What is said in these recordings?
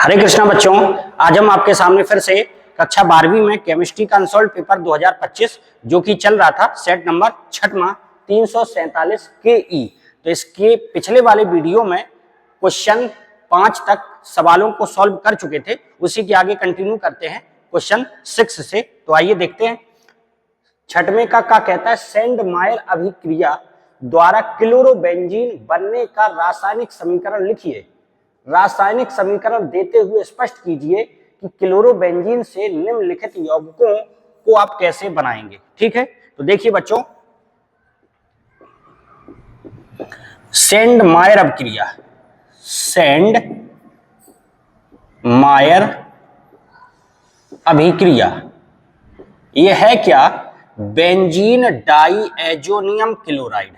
हरे कृष्णा बच्चों, आज हम आपके सामने फिर से कक्षा 12वीं में केमिस्ट्री का अनसॉल्व्ड पेपर 2025 जो कि चल रहा था सेट नंबर 6वां 347 के तो इसके पिछले वाले वीडियो में क्वेश्चन 5 तक सवालों को सॉल्व कर चुके थे। उसी के आगे कंटिन्यू करते हैं क्वेश्चन 6 से। तो आइए देखते हैं। 6वें का क्या कहता है, सेंड मायर अभिक्रिया द्वारा क्लोरोबेंजीन बनने का रासायनिक समीकरण लिखिए। रासायनिक समीकरण देते हुए स्पष्ट कीजिए कि क्लोरोबेंजीन से निम्नलिखित यौगिकों को आप कैसे बनाएंगे। ठीक है, तो देखिए बच्चों, सेंड मायर अभिक्रिया, सेंड मायर अभिक्रिया यह है क्या? Benzene diazonium chloride,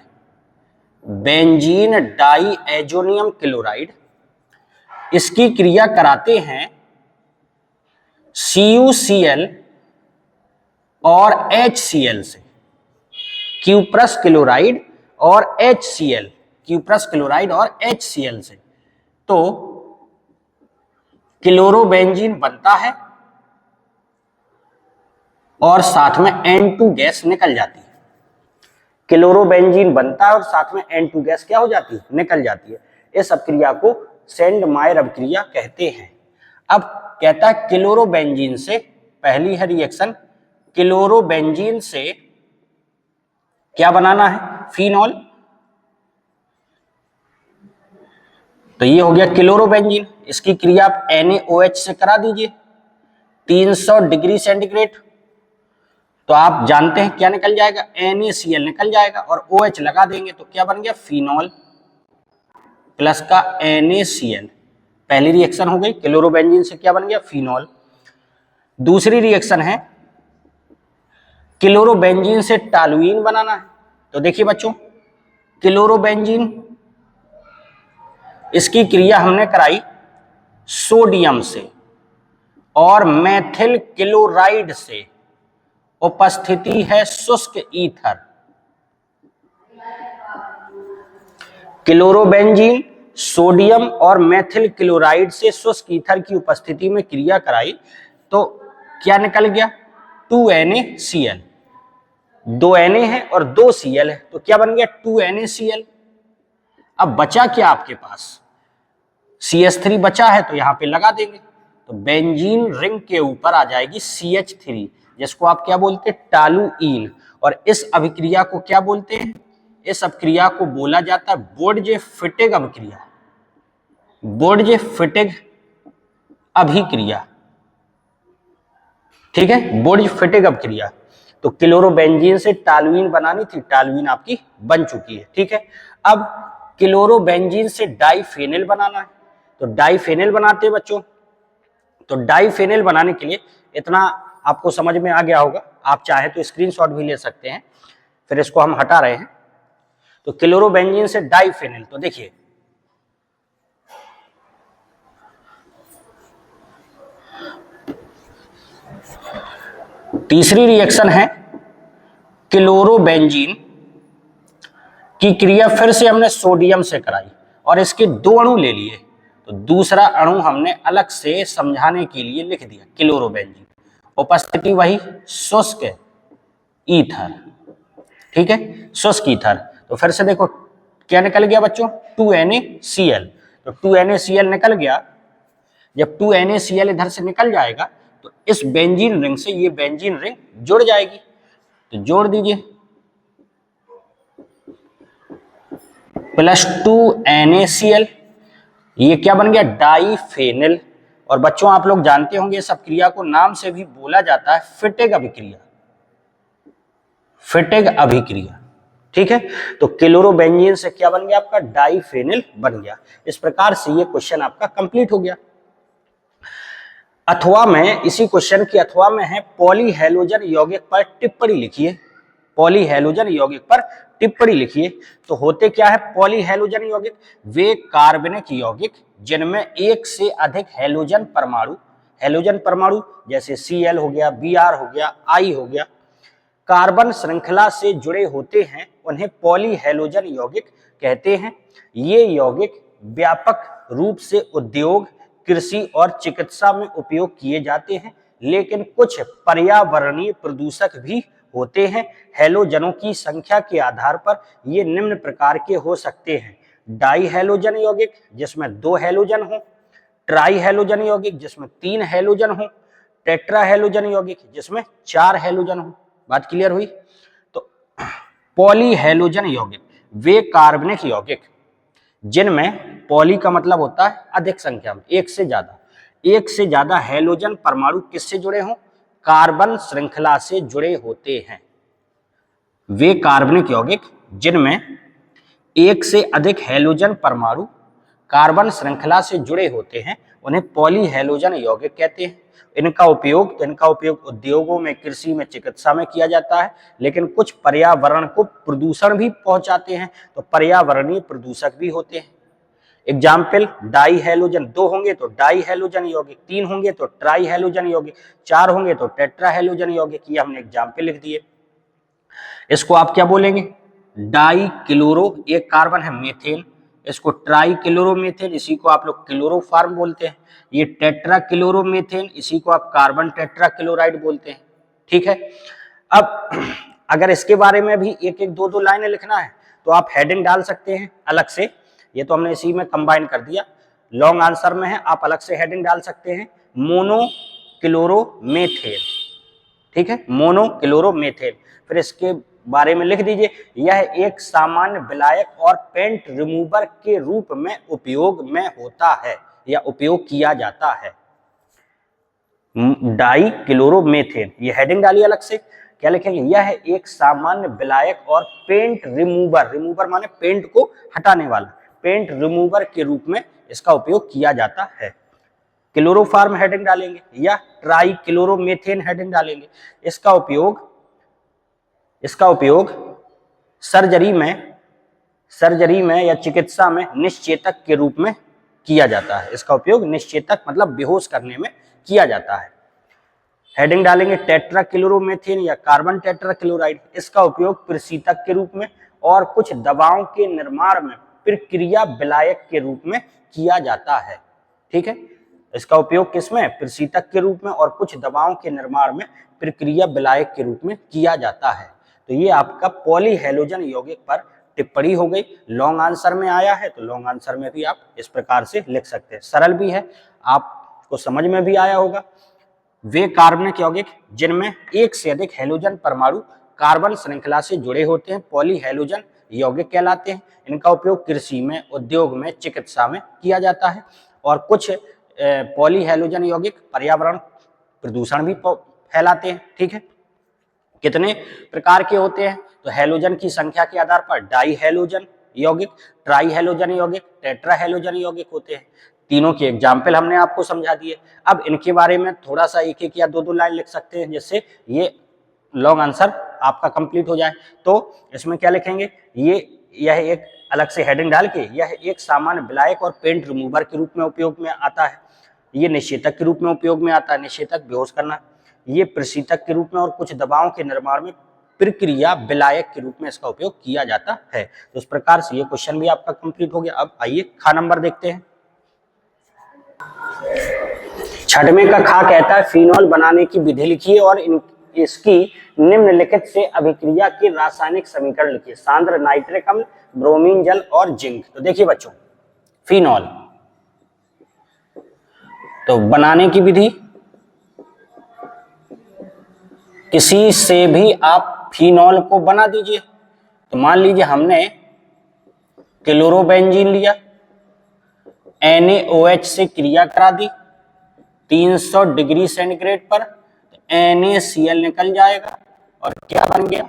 benzene diazonium chloride इसकी क्रिया कराते हैं CuCl और HCl से, क्यूप्रस क्लोराइड और HCl, क्यूप्रस क्लोराइड और HCl से। तो क्लोरोबेंजीन बनता है और साथ में N2 गैस निकल जाती है। क्लोरोबेंजीन बनता है और साथ में N2 गैस क्या हो जाती है? निकल जाती है। इस अभिक्रिया को सेंड मायर अभिक्रिया कहते हैं। अब कहता है क्लोरोबेंजीन से, पहली है रिएक्शन, क्लोरोबेंजीन से क्या बनाना है? फिनॉल। तो ये हो गया क्लोरोबेंजीन, इसकी क्रिया आप NaOH से करा दीजिए 300 डिग्री सेंटीग्रेड। तो आप जानते हैं क्या निकल जाएगा? NaCl निकल जाएगा और OH लगा देंगे तो क्या बन गया? फिनॉल प्लस का NaCl। पहली रिएक्शन हो गई, क्लोरोबेंजीन से क्या बन गया? फिनॉल। दूसरी रिएक्शन है क्लोरोबेंजीन से टॉलुइन बनाना है। तो देखिए बच्चों, क्लोरोबेंजीन इसकी क्रिया हमने कराई सोडियम से और मेथिल क्लोराइड से, उपस्थिति है शुष्क ईथर। क्लोरोबेंजीन सोडियम और मेथिल क्लोराइड से शुष्क ईथर की उपस्थिति में क्रिया कराई तो क्या निकल गया? 2NaCl। 2 Na है और 2 Cl है तो क्या बन गया? 2NaCl। अब बचा क्या आपके पास? CH3 बचा है तो यहां पे लगा देंगे तो बेंजीन रिंग के ऊपर आ जाएगी CH3, जिसको आप क्या बोलते हैं? टॉलुइन। और इस अभिक्रिया को क्या बोलते हैं? इस अभिक्रिया को बोला जाता है बोर्जे-फिटिग अभिक्रिया, बोर्जे-फिटिग अभिक्रिया। ठीक है, बोर्जे-फिटिग अभिक्रिया। तो क्लोरोबेंजीन से टॉलुइन बनानी थी, टॉलुइन आपकी बन चुकी है। ठीक है, अब क्लोरोबेंजीन से डाइफेनिल बनाना है। तो डाइफेनिल बनाते हैं बच्चों। तो डाइफेनिल बनाने के लिए इतना आपको समझ में आ गया होगा, आप चाहे तो स्क्रीनशॉट भी ले सकते हैं, फिर इसको हम हटा रहे हैं। तो क्लोरोबेंजीन से डाइफेनिल, तो देखिए तीसरी रिएक्शन है क्लोरोबेंजीन की क्रिया फिर से हमने सोडियम से कराई और इसके 2 अणु ले लिए। तो दूसरा अणु हमने अलग से समझाने के लिए लिख दिया क्लोरोबेंजीन, उपस्थिति वही शुष्क ईथर। ठीक है, शुष्क ईथर। तो फिर से देखो क्या निकल गया बच्चों? 2NaCl। तो 2NaCl निकल गया। जब 2NaCl इधर से निकल जाएगा तो इस बेंजीन रिंग से ये बेंजीन रिंग जुड़ जाएगी। तो जोड़ दीजिए प्लस 2NaCl, ये क्या बन गया? डाइफेनिल। और बच्चों आप लोग जानते होंगे इस अभिक्रिया को नाम से भी बोला जाता है फिटिग अभिक्रिया, फिटिग अभिक्रिया। ठीक है, तो क्लोरोबेंजीन से क्या बन गया? आपका डाइफेनिल बन गया। इस प्रकार से ये क्वेश्चन आपका कंप्लीट हो गया। अथवा में, इसी क्वेश्चन की अथवा में है पॉलीहेलोजन यौगिक पर टिप्पणी लिखिए। पॉलीहेलोजन यौगिक पर टिप्पणी लिखिए। तो होते क्या है पॉलीहेलोजन यौगिक? वे कार्बनिक यौगिक जिनमें एक से अधिक हेलोजन परमाणु जैसे Cl हो गया, Br हो गया, I हो गया, कार्बन श्रृंखला से जुड़े होते हैं, उन्हें पॉलीहेलोजन यौगिक कहते हैं। ये यौगिक व्यापक रूप से उद्योग, कृषि और चिकित्सा में उपयोग किए जाते हैं, लेकिन कुछ पर्यावरणीय प्रदूषक भी होते हैं। हैलोजनों की संख्या के आधार पर ये निम्न प्रकार के हो सकते हैं: डाई हैलोजन यौगिक जिसमें 2 हैलोजन हो, ट्राई हैलोजन यौगिक जिसमें 3 हैलोजन हो, टेट्रा हैलोजन यौगिक जिसमें 4 हैलोजन हो। बात क्लियर हुई? तो पॉली हैलोजन यौगिक वे कार्बनिक यौगिक जिनमें पॉली का मतलब होता है अधिक संख्या में, एक से ज्यादा हैलोजन परमाणु किससे जुड़े हों? कार्बन श्रृंखला से जुड़े होते हैं। वे कार्बनिक यौगिक जिनमें एक से अधिक हैलोजन परमाणु कार्बन श्रृंखला से जुड़े होते हैं उन्हें पॉली हैलोजन यौगिक कहते हैं। इनका उपयोग उद्योगों में, कृषि में, चिकित्सा में किया जाता है, लेकिन कुछ पर्यावरण को प्रदूषण भी पहुंचाते हैं, तो पर्यावरणीय प्रदूषक भी होते हैं। एग्जाम्पल, डाई हैलोजन 2 होंगे तो डाई हैलोजन यौगिक, 3 होंगे तो ट्राई हैलोजन यौगिक, 4 होंगे तो टेट्रा हैलोजन यौगिक। ये हमने एग्जाम्पल लिख दिए। इसको आप क्या बोलेंगे? डाई क्लोरो, एक कार्बन है मीथेन, इसको ट्राई क्लोरोमीथेन, इसी को आप लोग क्लोरोफॉर्म बोलते हैं। ये टेट्रा क्लोरोमीथेन, इसी को आप कार्बन टेट्रा क्लोराइड बोलते हैं। ठीक है। अब अगर इसके बारे में भी एक एक दो लाइनें लिखना है तो आप हेडिंग डाल सकते हैं अलग से। ये तो हमने इसी में कंबाइन कर दिया, लॉन्ग आंसर में है, आप अलग से हेडिंग डाल सकते हैं, मोनोक्लोरोमेथेन। ठीक है, मोनोक्लोरोमेथेन। फिर इसके बारे में लिख दीजिए, यह एक सामान्य विलायक और पेंट रिमूवर के रूप में उपयोग में होता है या उपयोग किया जाता है। डाई क्लोरोमेथेन, ये हेडिंग डालिए अलग से। क्या लिखेंगे? यह एक सामान्य विलायक और पेंट रिमूवर, रिमूवर माने पेंट को हटाने वाला, पेंट रिमूवर के रूप में इसका उपयोग किया जाता है। क्लोरोफॉर्म हेडिंग डालेंगे या ट्राई क्लोरोमेथेन हेडिंग डालेंगे। इसका उपयोग सर्जरी में या चिकित्सा में निश्चेतक के रूप में किया जाता है। इसका उपयोग निश्चेतक मतलब बेहोश करने में किया जाता है। हेडिंग डालेंगे टेट्रा क्लोरोमेथेन या कार्बन टेट्रा क्लोराइड। इसका उपयोग प्रशीतक के रूप में और कुछ दवाओं के निर्माण में प्रक्रिया विलायक के रूप में किया जाता है। ठीक है, इसका उपयोग किसमें? प्रशीतक के रूप में और कुछ दवाओं के निर्माण में प्रक्रिया विलायक के रूप में किया जाता है। तो ये आपका पॉली हैलोजन यौगिक पर टिप्पणी हो गई। लॉन्ग आंसर में आया है तो लॉन्ग आंसर में भी आप इस प्रकार से लिख सकते हैं, सरल भी है, आपको समझ में भी आया होगा। वे कार्बनिक यौगिक जिनमें एक से अधिक हैलोजन परमाणु कार्बन श्रृंखला से जुड़े होते हैं पॉली हैलोजन यौगिक कहलाते हैं। इनका उपयोग कृषि में, उद्योग में, चिकित्सा में किया जाता है। और कुछ पॉली हैलोजन यौगिक पर्यावरण प्रदूषण भी फैलाते हैं। ठीक है, कितने प्रकार के होते हैं? तो हैलोजन की संख्या के आधार पर डाई हैलोजन यौगिक, ट्राई हैलोजन यौगिक, टेट्रा हैलोजन यौगिक होते हैं। तीनों के एग्जाम्पल हमने आपको समझा दिए। अब इनके बारे में थोड़ा सा एक एक या दो लाइन लिख सकते हैं, जिससे ये लॉन्ग आंसर आपका कंप्लीट हो जाए। तो इसमें क्या लिखेंगे? यह एक अलग से हेडिंग डाल के, यह एक सामान्य विलायक और पेंट रिमूवर के रूप में उपयोग में आता है। ये निश्चेतक के रूप में उपयोग में आता है, निश्चेतक बेहोश करना। ये प्रशीतक के रूप में और कुछ दवाओं के निर्माण में प्रक्रिया विलायक के रूप में इसका उपयोग किया जाता है। तो इस प्रकार से ये क्वेश्चन भी आपका कंप्लीट हो गया। अब आइए खा नंबर देखते हैं। छठवें का खा कहता है फिनॉल बनाने की विधि लिखिए और इसकी निम्नलिखित से अभिक्रिया के रासायनिक समीकरण लिखिए। सांद्र नाइट्रिक अम्ल, ब्रोमीन जल और जिंक। तो देखिए बच्चों, फिनॉल तो बनाने की विधि, किसी से भी आप फिनॉल को बना दीजिए। तो मान लीजिए हमने क्लोरोबेंजीन लिया, NaOH से क्रिया करा दी 300 डिग्री सेंटीग्रेड पर, तो NaCl निकल जाएगा और क्या बन गया?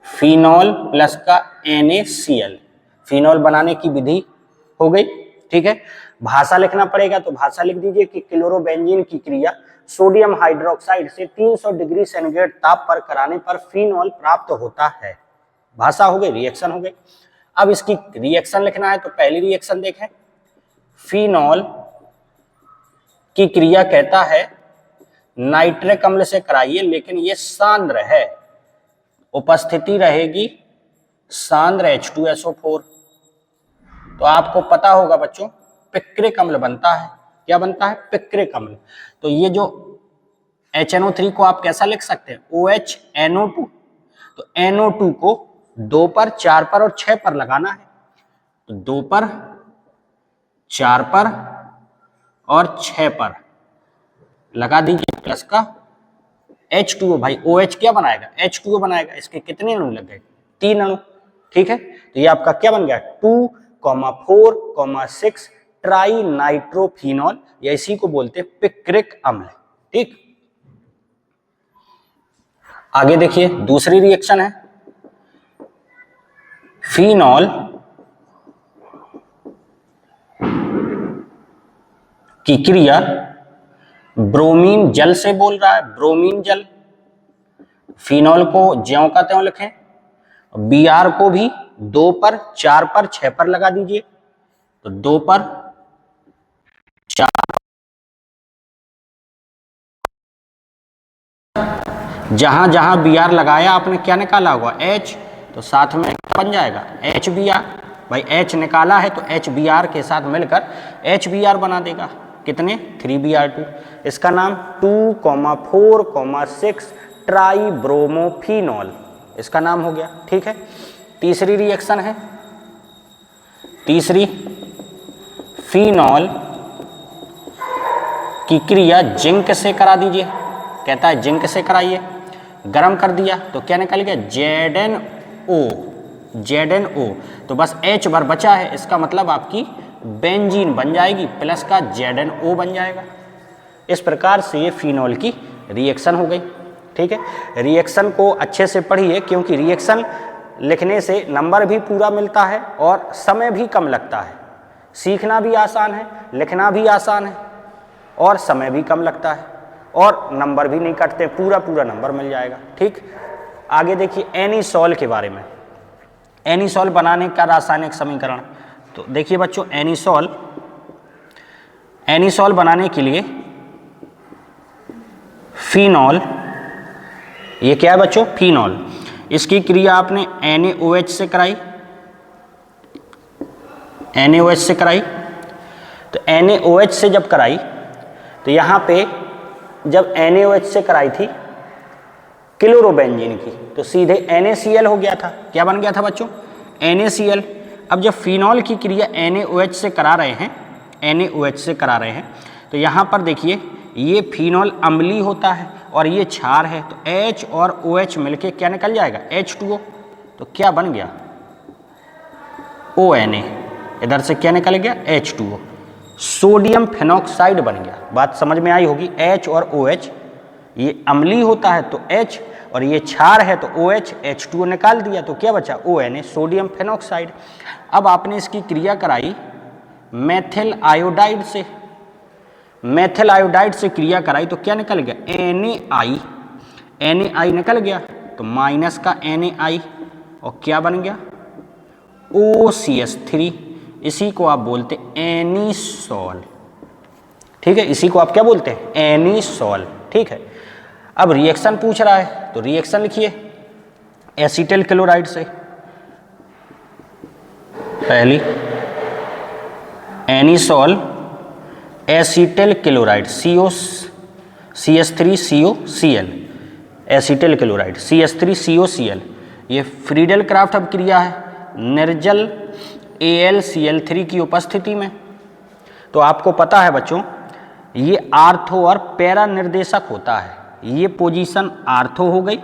फिनॉल प्लस का NaCl। फिनॉल बनाने की विधि हो गई। ठीक है, भाषा लिखना पड़ेगा, तो भाषा लिख दीजिए कि क्लोरोबेंजीन की क्रिया सोडियम हाइड्रोक्साइड से 300 डिग्री सेंटीग्रेड ताप पर कराने पर फिनॉल प्राप्त होता है। भाषा हो गई, रिएक्शन हो गई। अब इसकी रिएक्शन लिखना है, तो पहली रिएक्शन देखें। फिनॉल की क्रिया कहता है नाइट्रिक अम्ल से कराइए, लेकिन ये सांद्र है, उपस्थिति रहेगी सांद्र H2SO4। तो आपको पता होगा बच्चों पिक्रिक अम्ल बनता है। क्या बनता है? पिक्रिक अम्ल। तो ये जो HNO3 को आप कैसा लिख सकते हैं? OHNO2। तो NO2 को 2 पर, 4 पर और 6 पर लगाना है। तो 2 पर, 4 पर और 6 पर लगा दीजिए, प्लस का H2O। भाई OH क्या बनाएगा? H2O बनाएगा। इसके कितने अणु लग गए? 3 अणु। ठीक है, तो ये आपका क्या बन गया? 2,4,6 ट्राई नाइट्रोफिनॉल, या इसी को बोलते हैं पिक्रिक अम्ल। ठीक, आगे देखिए दूसरी रिएक्शन है फिनॉल की क्रिया ब्रोमीन जल से बोल रहा है। ब्रोमीन जल, फिनॉल को ज्यों का त्यों लिखें, Br को भी 2 पर, 4 पर, 6 पर लगा दीजिए। तो 2 पर, 4, जहां जहां Br लगाया आपने क्या निकाला होगा? H, तो साथ में बन जाएगा HBr। भाई H निकाला है तो HBr के साथ मिलकर HBr बना देगा। कितने? 3Br2। इसका नाम 2,4,6 ट्राई ब्रोमोफिनॉल, इसका नाम हो गया। ठीक है, तीसरी रिएक्शन है, तीसरी फिनॉल की क्रिया जिंक से करा दीजिए। कहता है जिंक से कराइए। गरम कर दिया तो क्या निकल गया? ZnO। तो बस H बार बचा है, इसका मतलब आपकी बेंजीन बन जाएगी, प्लस का ZnO बन जाएगा। इस प्रकार से ये फिनॉल की रिएक्शन हो गई। ठीक है, रिएक्शन को अच्छे से पढ़िए, क्योंकि रिएक्शन लिखने से नंबर भी पूरा मिलता है और समय भी कम लगता है। सीखना भी आसान है, लिखना भी आसान है और समय भी कम लगता है और नंबर भी नहीं कटते, पूरा पूरा नंबर मिल जाएगा। ठीक, आगे देखिए एनिसॉल के बारे में। एनिसॉल बनाने का रासायनिक समीकरण, तो देखिए बच्चों, एनिसॉल बनाने के लिए फिनॉल, ये क्या है बच्चों? फिनॉल। इसकी क्रिया आपने NaOH से कराई, NaOH से कराई। तो NaOH से जब कराई तो यहाँ पे जब NaOH से कराई थी क्लोरोबेंजीन की, तो सीधे NaCl हो गया था। क्या बन गया था बच्चों? NaCl। अब जब फिनॉल की क्रिया NaOH से करा रहे हैं, NaOH से करा रहे हैं, तो यहाँ पर देखिए ये फिनॉल अम्लीय होता है और ये क्षार है, तो H और OH मिलके क्या निकल जाएगा? H2O। तो क्या बन गया? ONA। इधर से क्या निकल गया? H2O। सोडियम फेनॉक्साइड बन गया। बात समझ में आई होगी। H और OH, ये अम्लीय होता है तो H, और ये क्षार है तो OH, H2O निकाल दिया तो क्या बचा? ONA, sodium phenoxide. अब आपने इसकी क्रिया कराई मेथिल आयोडाइड से, मेथिल आयोडाइड से क्रिया कराई तो क्या निकल गया? NaI निकल गया, तो माइनस का NaI और क्या बन गया? OCH3। इसी को आप बोलते एनिसॉल। ठीक है, इसी को आप क्या बोलते हैं? एनिसॉल। ठीक है, अब रिएक्शन पूछ रहा है तो रिएक्शन लिखिए एसीटिल क्लोराइड से। पहली anisole acetyl chloride CH3COCl, acetyl chloride CH3COCl। ये फ्रीडल क्राफ्ट अब क्रिया है निर्जल AlCl3 की उपस्थिति में। तो आपको पता है बच्चों, ये आर्थो और पैरा निर्देशक होता है। ये पोजीशन आर्थो हो गई,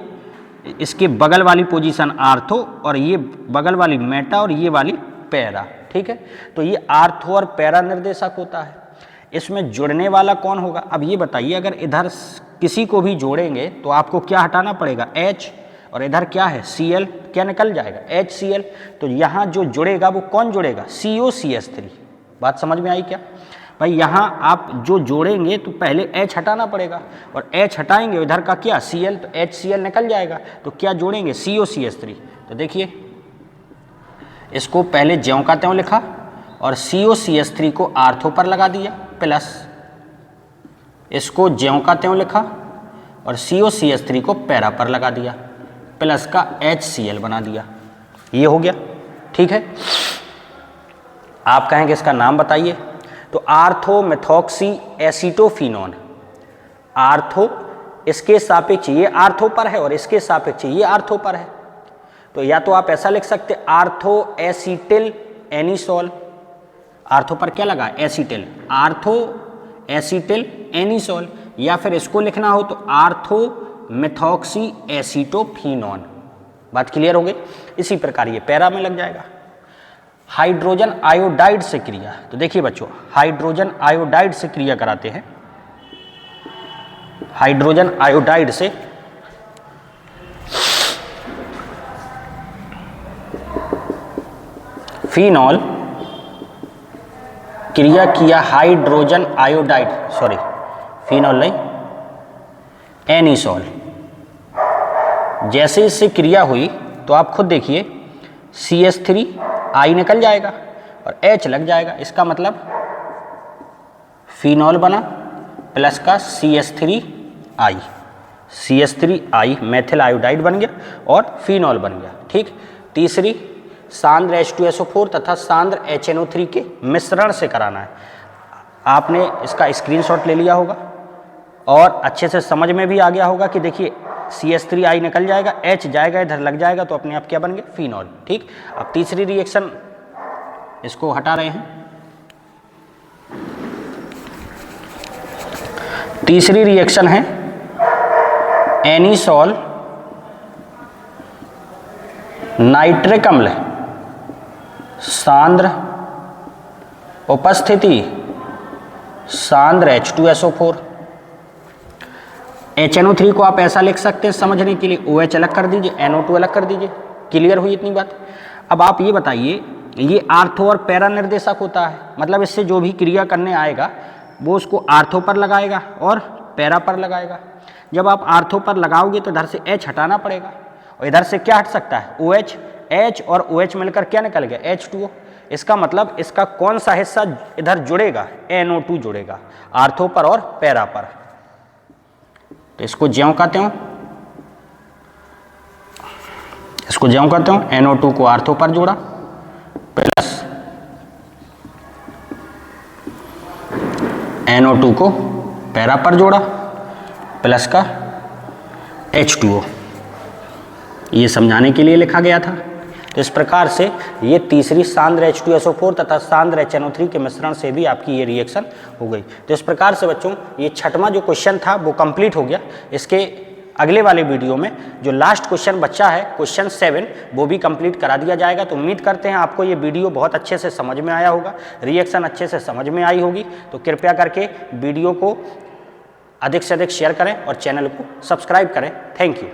इसके बगल वाली पोजीशन आर्थो, और ये बगल वाली मेटा और ये वाली पैरा। ठीक है, तो ये आर्थो और पैरा निर्देशक होता है। इसमें जुड़ने वाला कौन होगा? अब ये बताइए, अगर इधर किसी को भी जोड़ेंगे तो आपको क्या हटाना पड़ेगा? H, और इधर क्या है? Cl, क्या निकल जाएगा? HCl। तो यहाँ जो जुड़ेगा वो कौन जुड़ेगा? COCH3। बात समझ में आई क्या? भाई यहाँ आप जो जोड़ेंगे तो पहले H हटाना पड़ेगा, और H हटाएंगे इधर का क्या? Cl, तो HCl निकल जाएगा, तो क्या जोड़ेंगे? COCH3। तो देखिए इसको पहले ज्यों का त्यों लिखा और COCH3 को आर्थो पर लगा दिया, प्लस इसको ज्यों का त्यों लिखा और COCH3 को पैरा पर लगा दिया, प्लस का HCl बना दिया। ये हो गया। ठीक है, आप कहेंगे इसका नाम बताइए, तो आर्थोमेथॉक्सी एसीटोफिनॉन, आर्थो इसके सापेक्ष ये आर्थो पर है और इसके सापेक्ष ये आर्थो पर है, तो या तो आप ऐसा लिख सकते आर्थो एसीटिल एनिसोल, आर्थो पर क्या लगा एसीटिल, आर्थो एसीटिल एनिसोल, या फिर इसको लिखना हो तो आर्थो मेथॉक्सी एसीटोफिनॉन। बात क्लियर हो गई। इसी प्रकार ये पैरा में लग जाएगा। हाइड्रोजन आयोडाइड से क्रिया, तो देखिए बच्चों हाइड्रोजन आयोडाइड से क्रिया कराते हैं, हाइड्रोजन आयोडाइड से फिनॉल क्रिया किया, हाइड्रोजन आयोडाइड सॉरी फिनॉल नहीं एनिसोल, जैसे इससे क्रिया हुई तो आप खुद देखिए CH3 I निकल जाएगा और H लग जाएगा, इसका मतलब फिनॉल बना प्लस का CH3I, CH3I मेथिल आयोडाइड बन गया और फिनॉल बन गया। ठीक, तीसरी सांद्र H2SO4 तथा सांद्र HNO3 के मिश्रण से कराना है। आपने इसका स्क्रीनशॉट ले लिया होगा और अच्छे से समझ में भी आ गया होगा कि देखिए CH3I निकल जाएगा, H जाएगा इधर लग जाएगा, तो अपने आप क्या बन गया फिनॉल। ठीक, अब तीसरी रिएक्शन इसको हटा रहे हैं, तीसरी रिएक्शन है एनिसोल नाइट्रिक अम्ल सांद्र उपस्थिति सांद्र H2SO4, HNO3 को आप ऐसा लिख सकते हैं समझने के लिए, OH अलग कर दीजिए, NO2 अलग कर दीजिए। क्लियर हुई इतनी बात। अब आप ये बताइए, ये आर्थो और पैरा निर्देशक होता है, मतलब इससे जो भी क्रिया करने आएगा वो उसको आर्थो पर लगाएगा और पैरा पर लगाएगा। जब आप आर्थो पर लगाओगे तो इधर से H हटाना पड़ेगा और इधर से क्या हट सकता है OH, H और OH मिलकर क्या निकल गया H2O। इसका मतलब इसका कौन सा हिस्सा इधर जुड़ेगा, NO2 जुड़ेगा आर्थो पर और पैरा पर। तो इसको ज्यों कहते हो, इसको ज्यों कहते हो, NO2 को आर्थो पर जोड़ा प्लस NO2 को पैरा पर जोड़ा प्लस का H2O, ये समझाने के लिए लिखा गया था। तो इस प्रकार से ये तीसरी सांद्र H2SO4 तथा सांद्र HNO3 के मिश्रण से भी आपकी ये रिएक्शन हो गई। तो इस प्रकार से बच्चों ये छठवां जो क्वेश्चन था वो कंप्लीट हो गया। इसके अगले वाले वीडियो में जो लास्ट क्वेश्चन बचा है क्वेश्चन 7 वो भी कंप्लीट करा दिया जाएगा। तो उम्मीद करते हैं आपको ये वीडियो बहुत अच्छे से समझ में आया होगा, रिएक्शन अच्छे से समझ में आई होगी। तो कृपया करके वीडियो को अधिक से अधिक शेयर करें और चैनल को सब्सक्राइब करें। Thank you.